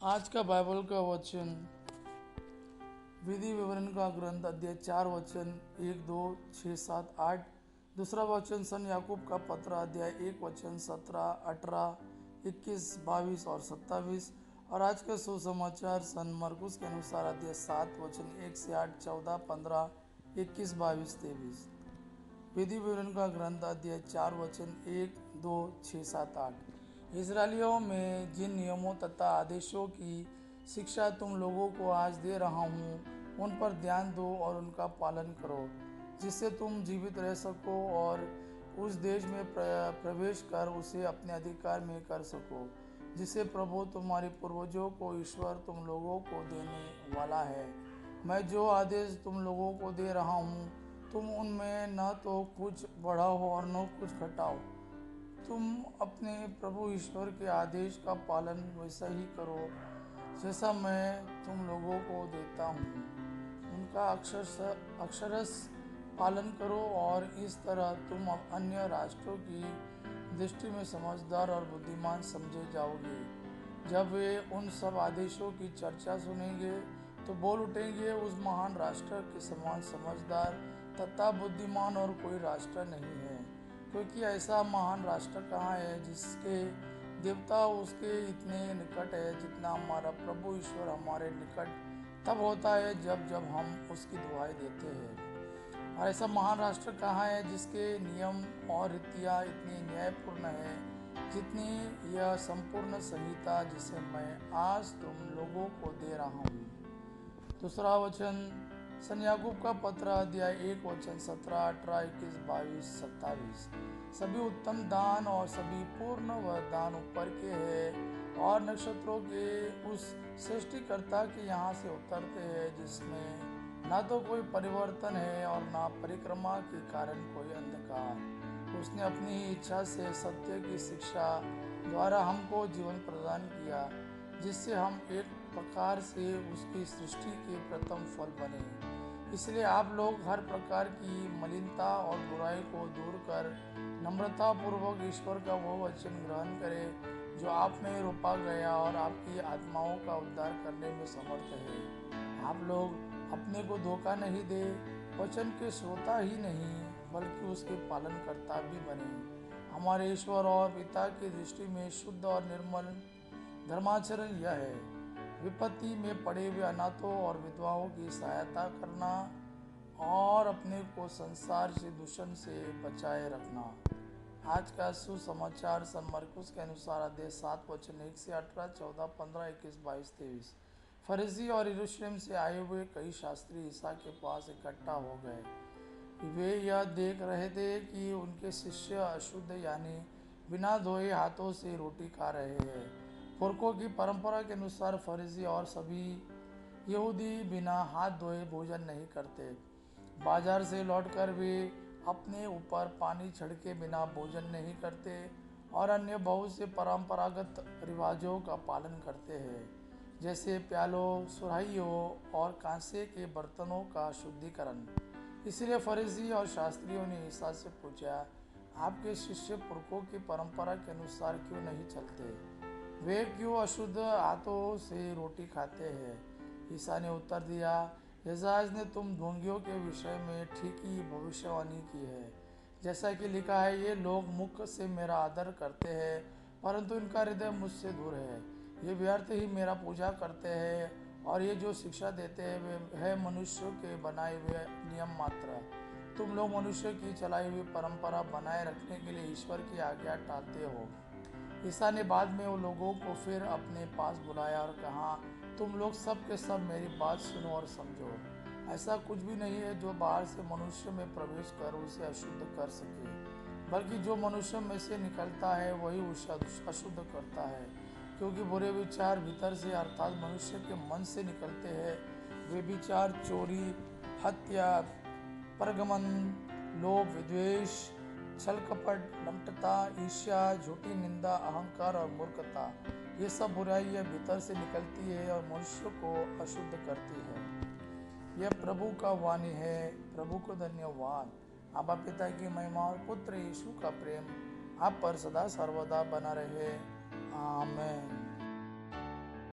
आज का बाइबल का वचन विधि विवरण का ग्रंथ अध्याय 4 वचन 1, 2, 6, 7, 8। दूसरा वचन सन याकूब का पत्र अध्याय 1 वचन 17, 18, 21, 22 और 27। और आज का सुसमाचार सन मरकुस के अनुसार अध्याय 7 वचन 1 से 8, 14, 15, 21, 22, 23। विधि विवरण का ग्रंथ अध्याय 4 वचन 1, 2, 6, 7, 8। इजरायलियों में जिन नियमों तथा आदेशों की शिक्षा तुम लोगों को आज दे रहा हूँ उन पर ध्यान दो और उनका पालन करो, जिससे तुम जीवित रह सको और उस देश में प्रवेश कर उसे अपने अधिकार में कर सको, जिसे प्रभु तुम्हारे पूर्वजों को ईश्वर तुम लोगों को देने वाला है। मैं जो आदेश तुम लोगों को दे रहा हूँ तुम उनमें न तो कुछ बढ़ाओ और न कुछ घटाओ। तुम अपने प्रभु ईश्वर के आदेश का पालन वैसा ही करो जैसा मैं तुम लोगों को देता हूँ। उनका अक्षरश पालन करो और इस तरह तुम अन्य राष्ट्रों की दृष्टि में समझदार और बुद्धिमान समझे जाओगे। जब वे उन सब आदेशों की चर्चा सुनेंगे तो बोल उठेंगे, उस महान राष्ट्र के समान समझदार तथा बुद्धिमान और कोई राष्ट्र नहीं है। क्योंकि ऐसा महान राष्ट्र कहाँ है जिसके देवता उसके इतने निकट है जितना हमारा प्रभु ईश्वर हमारे निकट तब होता है जब जब हम उसकी दुआएं देते हैं। और ऐसा महान राष्ट्र कहाँ है जिसके नियम और रीतियाँ इतनी न्यायपूर्ण है जितनी यह संपूर्ण संहिता जिसे मैं आज तुम लोगों को दे रहा हूँ। दूसरा वचन सन याकूब का पत्र अध्याय 1 वचन 17, 18, 21, 22, 27। सभी उत्तम दान और सभी पूर्ण वरदान ऊपर के हैं और नक्षत्रों के उस सृष्टिकर्ता के यहाँ से उतरते हैं, जिसमें ना तो कोई परिवर्तन है और ना परिक्रमा के कारण कोई अंधकार। उसने अपनी ही इच्छा से सत्य की शिक्षा द्वारा हमको जीवन प्रदान किया, जिससे हम एक प्रकार से उसकी सृष्टि के प्रथम फल बने। इसलिए आप लोग हर प्रकार की मलिनता और बुराई को दूर कर नम्रता पूर्वक ईश्वर का वो वचन ग्रहण करें जो आप में रोपा गया और आपकी आत्माओं का उद्धार करने में समर्थ है। आप लोग अपने को धोखा नहीं दे, वचन के श्रोता ही नहीं बल्कि उसके पालनकर्ता भी बने। हमारे ईश्वर और पिता की दृष्टि में शुद्ध और निर्मल धर्माचरण यह है, विपत्ति में पड़े हुए अनाथों और विधवाओं की सहायता करना और अपने को संसार से दूषण से बचाए रखना। आज का सुसमाचार सन मरकुस के अनुसार अध्याय 7 वचन 1 से 18, 14, 15, 21, 22, 23। फरीसी और यरूशलेम से आए हुए कई शास्त्री ईसा के पास इकट्ठा हो गए। वे यह देख रहे थे कि उनके शिष्य अशुद्ध यानी बिना धोए हाथों से रोटी खा रहे हैं। पुरखों की परंपरा के अनुसार फरीसी और सभी यहूदी बिना हाथ धोए भोजन नहीं करते। बाजार से लौटकर वे अपने ऊपर पानी छिड़के बिना भोजन नहीं करते और अन्य बहुत से परंपरागत रिवाजों का पालन करते हैं, जैसे प्यालों, सुराहियों और कांसे के बर्तनों का शुद्धिकरण। इसलिए फरीसी और शास्त्रियों ने ईसा से पूछा, आपके शिष्य पुरखों की परंपरा के अनुसार क्यों नहीं चलते? वे क्यों अशुद्ध हाथों से रोटी खाते हैं? ईसा ने उत्तर दिया, यशायाह ने तुम ढोंगियों के विषय में ठीक ही भविष्यवाणी की है। जैसा कि लिखा है, ये लोग मुख से मेरा आदर करते हैं परंतु इनका हृदय मुझसे दूर है। ये व्यर्थ ही मेरा पूजा करते हैं और ये जो शिक्षा देते हैं वे है मनुष्यों के बनाए हुए नियम मात्र। तुम लोग मनुष्य की चलाई हुई परंपरा बनाए रखने के लिए ईश्वर की आज्ञा टालते हो। ईसा ने बाद में वो लोगों को फिर अपने पास बुलाया और कहा, तुम लोग सब के सब मेरी बात सुनो और समझो। ऐसा कुछ भी नहीं है जो बाहर से मनुष्य में प्रवेश कर उसे अशुद्ध कर सके, बल्कि जो मनुष्य में से निकलता है वही उसे अशुद्ध करता है। क्योंकि बुरे विचार भीतर से अर्थात मनुष्य के मन से निकलते हैं। वे विचार चोरी, हत्या, परगमन, लोभ, विद्वेष, छल कपट, लंपटता, ईर्ष्या, झूठी निंदा, अहंकार और मूर्खता, ये सब बुराइयां भीतर से निकलती है और मनुष्य को अशुद्ध करती है। यह प्रभु का वाणी है। प्रभु को धन्यवाद। आबा पिता की महिमा और पुत्र यीशु का प्रेम आप पर सदा सर्वदा बना रहे। आमीन।